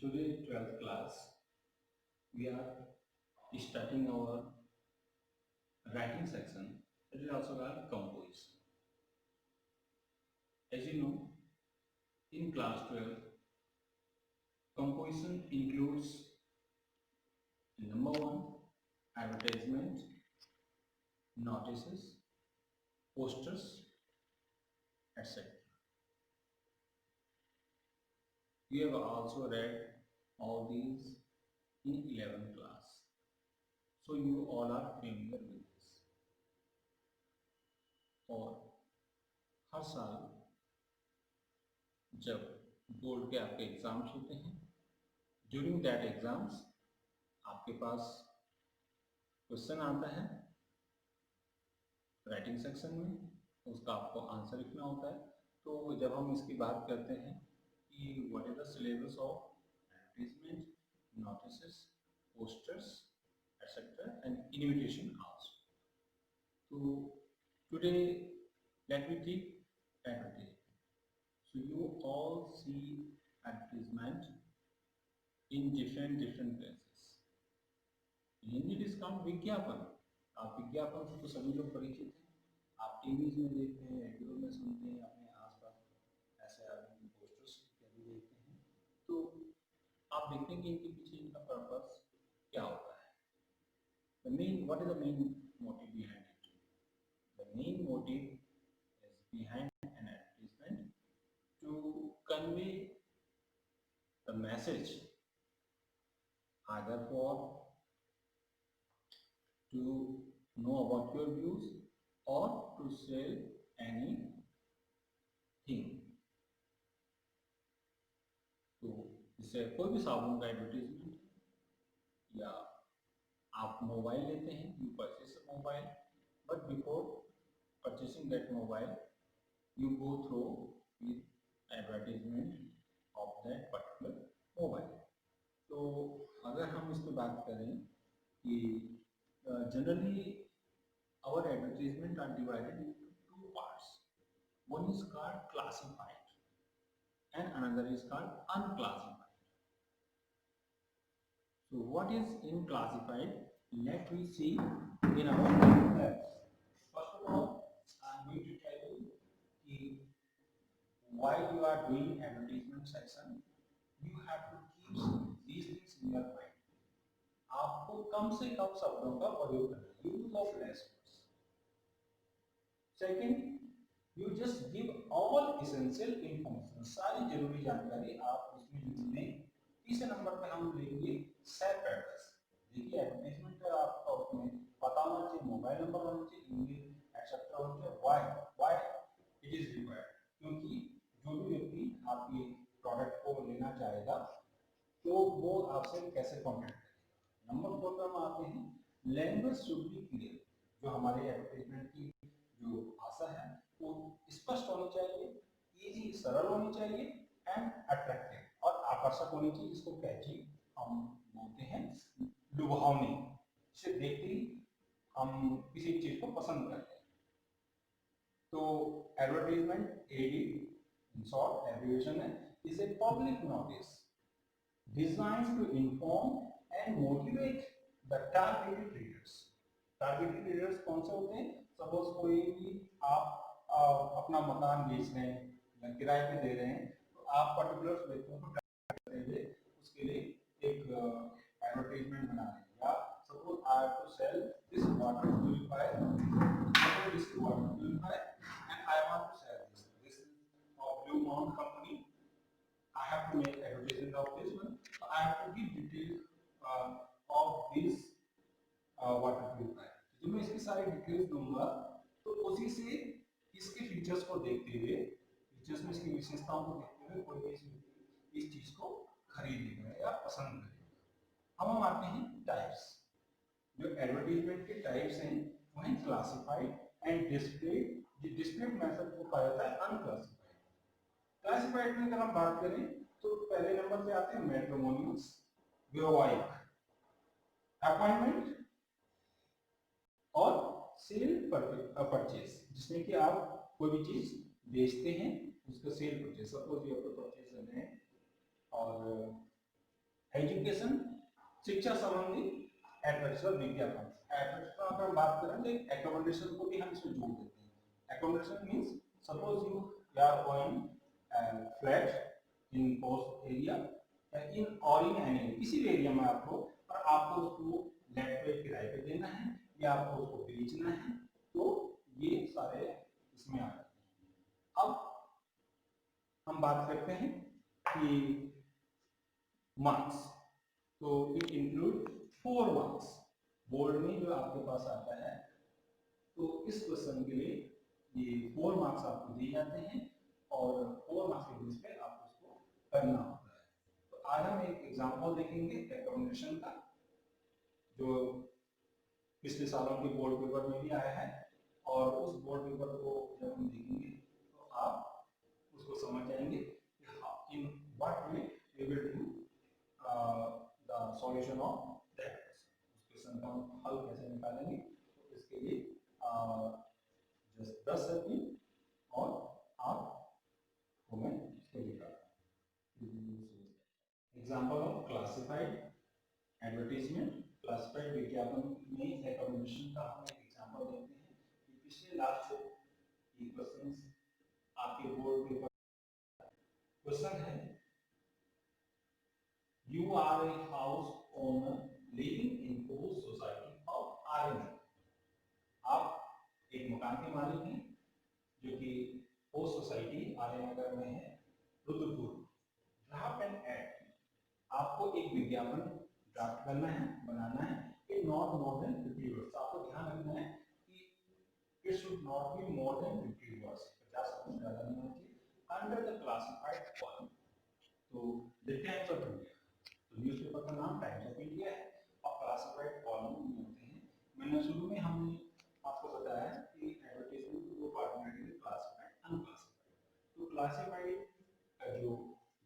Today 12th class we are starting our writing section. It is also called composition. As you know, in class 12 composition includes number 1 advertisement, notices, posters, etc. You have also read all these in 11th class, so you all are familiar with this. और हर साल जब board के आपके exams होते हैं, during that exams आपके पास question आता है राइटिंग सेक्शन में, उसका आपको आंसर लिखना होता है। तो जब हम इसकी बात करते हैं कि what is the syllabus of advertisement, notices, posters etcetera and invitation also, तो today let me take advertisement. So you all see advertisement in different places. In Hindi it is called विज्ञापन. आप विज्ञापन से तो सभी लोग परिचित हैं. आप टीवी में देखते हैं, रेडियो में सुनते हैं, अपने आसपास ऐसे आदमी पोस्टर्स इत्यादि देखते हैं. तो आप देखते हैं कि इनके पीछे इनका पर्पस क्या होता है. What is the main motive behind it? The main motive is behind an advertisement to convey the message either for to know about your views or to sell anything. तो जैसे कोई भी साबुन का एडवर्टीजमेंट, या आप मोबाइल लेते हैं, you purchase a mobile, but before purchasing that mobile you go through with advertisement of that particular mobile. तो अगर हम इस पर बात करें कि generally our advertisement are divided into two parts. One is called classified and another is called unclassified. So what is in classified? Let me see in our labs. First of all, I am going to tell you while you are doing advertisement section, you have to keep these things in your mind. आपको कम से कम शब्दों का प्रयोग करना है, use of less words. Second, you just give all essential information, सारी जरूरी जानकारी आप उसमें लिखते हैं. तीसरे नंबर पे हम लेंगे सेल्फ एड्रेस. देखिए एडवर्टाइजमेंट का आपका उसमें पता होना चाहिए, मोबाइल नंबर होना चाहिए, ईमेल एक्सेट्रा होना चाहिए. Why it is required? क्योंकि जो भी व्यक्ति आपके प्रोडक्ट को लेना चाहेगा तो वो आपसे कैसे कॉन्टेक्ट करेगा. नंबर 4 पर हम आते हैं, लैंग्वेज शुड बी क्लियर. जो हमारे एडवर्टाइजमेंट की जो भाषा है वो स्पष्ट होनी चाहिए, इजी सरल होनी चाहिए एंड अट्रैक्टिव और आकर्षक होनी चाहिए. इसको कैची हम बोलते हैं, लुभावनी. इसे देखते ही हम किसी चीज को पसंद करते हैं. तो advertisement ad in short abbreviation is a public notice designed to inform and motivate the targeted readers. Targeted readers कौन से होते हैं? सपोज कोई भी आप अपना मकान बेच रहे हैं या किराए पे दे रहे हैं, तो आप पर्टिकुलर व्यक्तियों को टारगेट करते हुए उसके लिए एक एडवर्टाइजमेंट बना रहे हैं. या suppose I have to sell this water purifier, this water purifier and I want to sell this Blue Mountain company. I have to make advertisement of this one. So I have to give details of this water purifier. जब मैं इसकी सारी details दूंगा तो उसी से इसके features को देखते हुए, फीचर्स में इसकी विशेषताओं को देखते हुए कोई भी इस चीज को खरीदेगा या पसंद करेगा. अब हम आते हैं टाइप्स. जो एडवर्टाइजमेंट के टाइप्स हैं वो हैं classified and displayed. Displayed method को कहा जाता है अनक्लासिफाइड. क्लासिफाइड में अगर हम बात करें तो पहले नंबर पे आते हैं मैट्रिमोनियल्स, वैवाहिक, अपॉइंटमेंट और सेल परचेज, जिसमें कि आप कोई भी चीज बेचते हैं उसका सेल परचेज. सपोज ये आपको परचेज करना है और एजुकेशन, शिक्षा संबंधी एडवर्टाइजमेंट विज्ञापन। एडवर्टाइजमेंट अगर हम बात करें तो एकोमोडेशन को भी हम इसमें जोड़ देते हैं। Accommodation means suppose you are going flat in post area in और इन एनी किसी भी एरिया में आपको, और आपको उसको लेट पे किराए पे देना है या आपको उसको बेचना है, तो ये सारे इसमें आ जाते हैं। अब हम बात करते हैं कि मार्क्स, तो इट इंक्लूड 4 मार्क्स। बोर्ड में जो आपके पास आता है, तो इस क्वेश्चन के लिए ये 4 मार्क्स आपको दिए जाते हैं और 4 मार्क्स के बेस पे आपको उसको करना होता है। तो आज हम एक एग्जांपल देखेंगे एकोमोडेशन का, जो पिछले सालों के बोर्ड पेपर में भी आया है, और उस बोर्ड पेपर को जब हम देखेंगे तो आप उसको समझ जाएंगे कि in what way we will do the solution of that उस क्वेश्चन का हम हल कैसे निकालेंगे। तो इसके लिए जस्ट 10 सेकंड और आपको मैं इसको लिखा example of classified advertisement. Classified विज्ञापन में एकोमोडेशन का हम एक एग्जांपल देते हैं कि पिछले लास्ट ये क्वेश्चंस आपके बोर्ड पेपर क्वेश्चन है, you are a house owner living in post society of Aryan. आप एक मकान के मालिक हैं जो कि पोस्ट सोसाइटी आर्यनगर में है, रुद्रपुर। ड्राफ्ट एंड एक्ट, आपको एक विज्ञापन ड्राफ्ट करना है, बनाना है, it not more than 50 words. आपको ध्यान रखना है कि it should not be more than 50 words, 50 word ज्यादा नहीं होना चाहिए। अंडर द क्लासिफाइड कॉलम, तो द टाइम्स ऑफ इंडिया, तो न्यूज़पेपर का नाम टाइम्स ऑफ इंडिया है और क्लासिफाइड कॉलम में होते हैं। मैंने शुरू में हमने आपको बताया कि एडवर्टाइजमेंट को दो पार्ट में डिवाइड, क्लासिफाइड, अनक्लासिफाइड। तो क्लासिफाइड का जो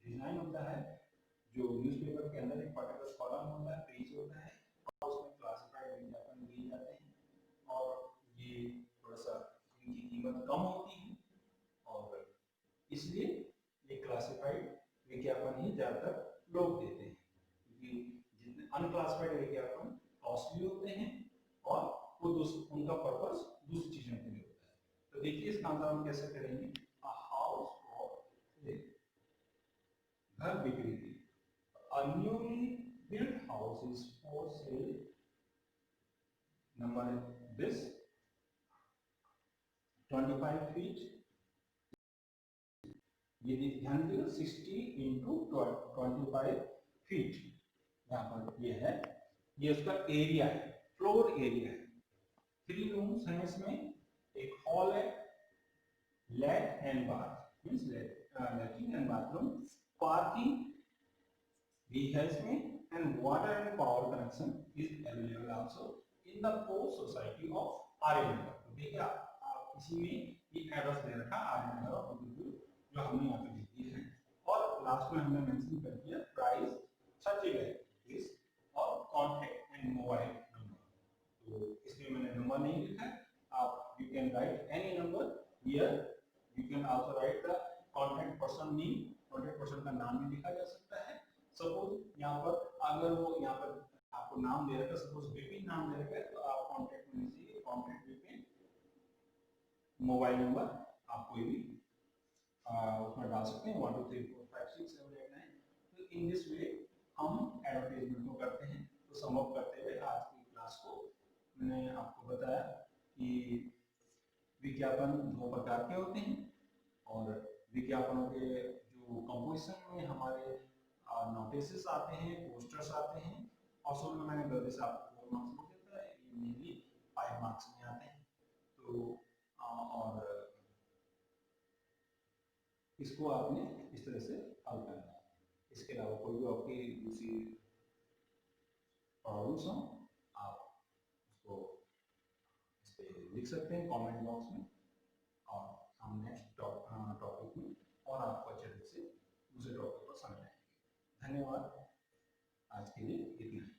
डिजाइन होता है, जो न्यूज़पेपर के अंदर एक पर्टिकुलर कॉलम होता है, पेज होता है, और उसमें क्लासिफाइड विज्ञापन दिए जाते हैं, और ये थोड़ा सा इनकी कीमत कम होती है, और इसलिए ये क्लासिफाइड विज्ञापन ही ज्यादातर लोग देते हैं, क्योंकि जितने अनक्लासिफाइड विज्ञापन कॉस्टली होते हैं और वो उनका पर्पस दूसरी चीजों के लिए होता है। तो देखिए इसका आंसर हम कैसे करेंगे। अ हाउस फॉर सेल, घर बिक्री के लिए। A newly built house is for sale, number this 25 feet, ये ध्यान दीजिएगा 60 इंटू 25 फीट, यहाँ पर ये है, ये उसका एरिया है, फ्लोर एरिया है। 3 रूम्स हैं इसमें, एक हॉल है, lat and bath means latrine and bathroom, parking भी है इसमें, and water and power connection is available also in the post society of Aryanagar. तो देखिए आप इसी में ये एड्रेस दे रखा आर्यनगर और जो हमने यहाँ पे लिख दिया है, और लास्ट में हमने मेंशन कर दिया प्राइस 30 लाख रुपीस और कॉन्टैक्ट एंड मोबाइल नंबर। तो इसमें मैंने नंबर नहीं लिखा है, आप you can write any number here, you can also right the contact person name, contact person का नाम भी लिखा जा सकता है। सपोज यहाँ पर अगर वो यहाँ पर आपको नाम दे रखा है, सपोज विपिन नाम दे रखा है, तो आप कॉन्टैक्ट में लीजिए कॉन्टैक्ट विपिन, मोबाइल नंबर आप कोई भी उसमें डाल सकते हैं 1 2 3 4 5 6 7 8 9। तो इन दिस वे हम एडवर्टाइजमेंट को करते हैं। तो सम अप करते हुए आज की क्लास को मैंने आपको बताया कि विज्ञापन 2 प्रकार के होते हैं, और विज्ञापनों के जो कंपोजिशन में हमारे नोटिसेस आते हैं, पोस्टर्स आते हैं, और शुरू में मैंने गलती से आपको 4 मार्क्स बोल दिया था, ये मेनली 5 मार्क्स में आते हैं। तो और इसको आपने इस तरह से हल करना है। इसके अलावा कोई भी आपकी दूसरी प्रॉब्लम्स हो, आप उसको इस पे लिख सकते हैं कमेंट बॉक्स में, और हम नेक्स्ट टॉपिक में और आपको अच्छे से दूसरे टॉपिक पर समझाएंगे। धन्यवाद, आज के लिए इतना ही।